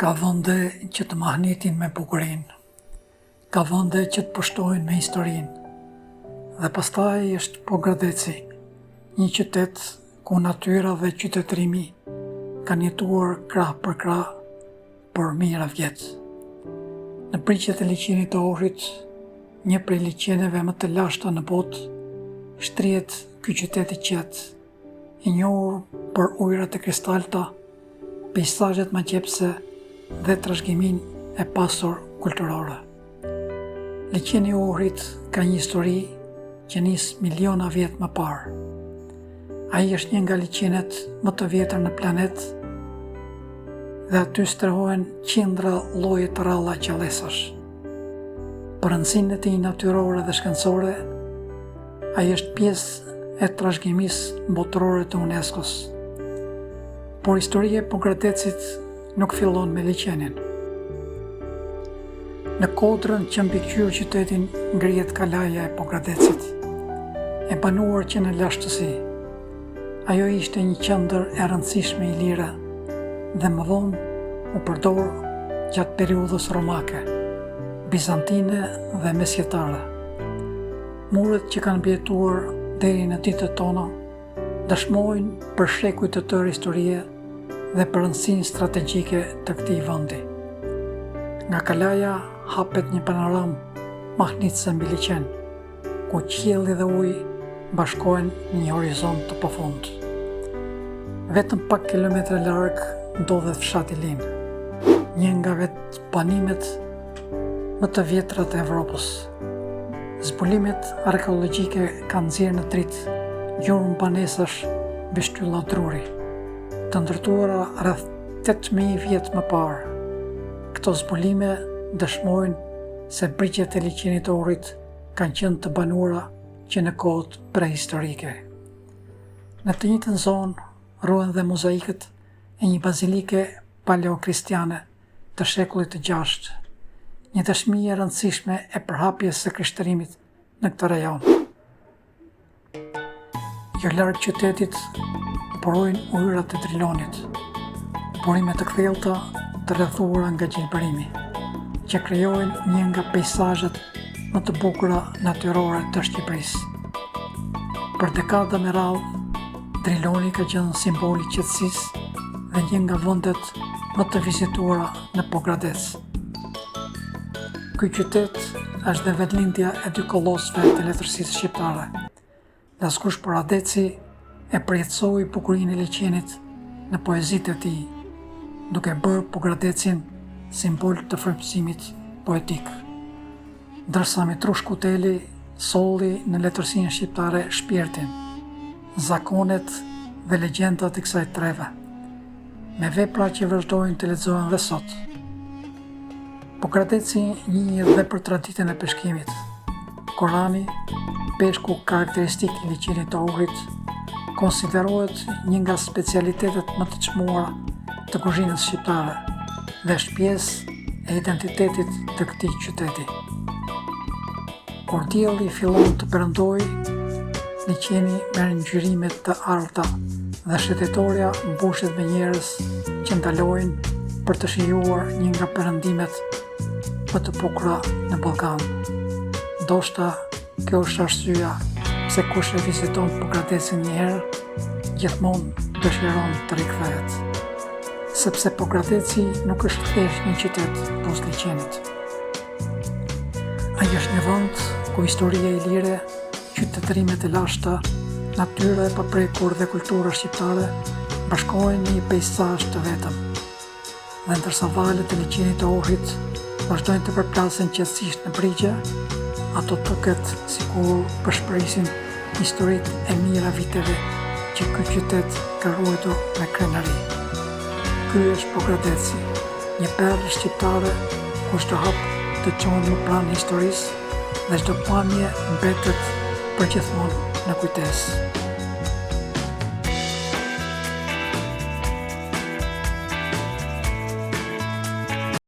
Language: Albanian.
Ka vende që të mahnitin me bukurinë, ka vende që të pushtojnë me historinë, dhe pastaj është Pogradeci, një qytet ku natyra dhe qytetërimi kanë jetuar krah për krah për mijëra vjet. Në priqet e liçenit të Ohrit, një prej liçeneve më të lashta në botë, shtrihet ky qytet i qetë, i njohur për ujërat e kristalta, peizazhet maqepse dhe trashëgiminë e pasur kulturore. Liçeni i Ohrit ka një histori që nis miliona vjet më parë. Ai është një nga liçenet më të vjetër në planet dhe aty strehohen qindra lloje të rralla qellesash. Për rëndësinë e tij natyrore dhe shkencore, ai është pjesë e trashëgimisë botërore të UNESCO-s. Por historia e Pogradecit nuk fillon me liçenin. Në Kodrën që mbikëqyr qytetin ngrihet kalaja e Pogradecit, e banuar që në lashtësi. Ajo ishte një qendër e rëndësishme ilire dhe më vonë u përdor gjatë periudhës romake, bizantine dhe mesjetare. Muret që kanë mbijetuar deri në ditët tona dëshmojnë për shekuj të tërë historie dhe për rëndësinë strategjike të këtij vendi. Nga kalaja hapet një panoramë mahnitëse mbi liçen, ku qielli dhe uji bashkohen në një horizont të pafund. Vetëm pak kilometra larg ndodhet fshati Lin, një nga vetë banimet më të vjetra të Evropës. Zbulimet arkeologjike kanë nxjerrë në dritë gjurmë banesash mbi shtylla druri, të ndërtuara rreth 8000 vjet më parë. Këto zbulime dëshmojnë se brigjet e liçenit të Ohrit kanë qenë të banuara që në kohët prehistorike. Në të njëjtën zonë ruhen dhe mozaikët e një bazilike paleokristiane të shekullit të 6, një dëshmi e rëndësishme e përhapjes së krishtërimit në këtë rajon. Jo larg qytetit porojnë ujërat e Drilonit, porime të kthjellta të rrethuara nga gjelbërimi, që krijojnë një nga peizazhet më të bukura natyrore të Shqipërisë. Për dekada me radhë, Driloni ka qenë simboli i qetësisë dhe një nga vendet më të vizituara në Pogradec. Ky qytet është dhe vetëlindja e dy kollosëve të letërsisë shqiptare. Dhe askush Pogradeci e përjetësoi bukurinë e liçenit në poezitë e tij, duke bërë Pogradecin simbol të frymëzimit poetik. Ndërsa Mitrush Kuteli solli në letërsinë shqiptare shpirtin, zakonet dhe legjendat e kësaj treve, me vepra që vazhdojnë të lexohen dhe sot. Pogradeci njihet dhe për traditën e peshkimit. Korani, peshku karakteristik i liçenit të Ohrit, konsiderohet një nga specialitetet më të çmuara të kuzhinës shqiptare dhe është pjesë e identitetit të këtij qyteti. Kur dielli fillon të perëndojë, liçeni merr ngjyrimet të arta dhe shëtitoria mbushet me njerëz që ndalojnë për të shijuar një nga perëndimet më të bukura në Ballkan. Ndoshta kjo është arsyeja pse kush e viziton Pogradecin një herë, gjithmonë dëshiron të rikthehet. Sepse Pogradeci nuk është thjesht një qytet post liçenit. Ai është një vend ku historia e lire, qytetërimet e lashta, natyra e paprekur dhe kultura shqiptare bashkohen në një peizazh të vetëm. Dhe ndërsa valët e liçenit të Ohrit vazhdojnë të përplasen qetësisht në brigje, ato duket sikur përshpërisin historitë e mijëra viteve që ky qytet ka ruajtur me krenari. Ky është Pogradeci, një perlë shqiptare ku çdo hap të çon më pranë historisë dhe çdo pamje mbetet përgjithmonë në kujtesë.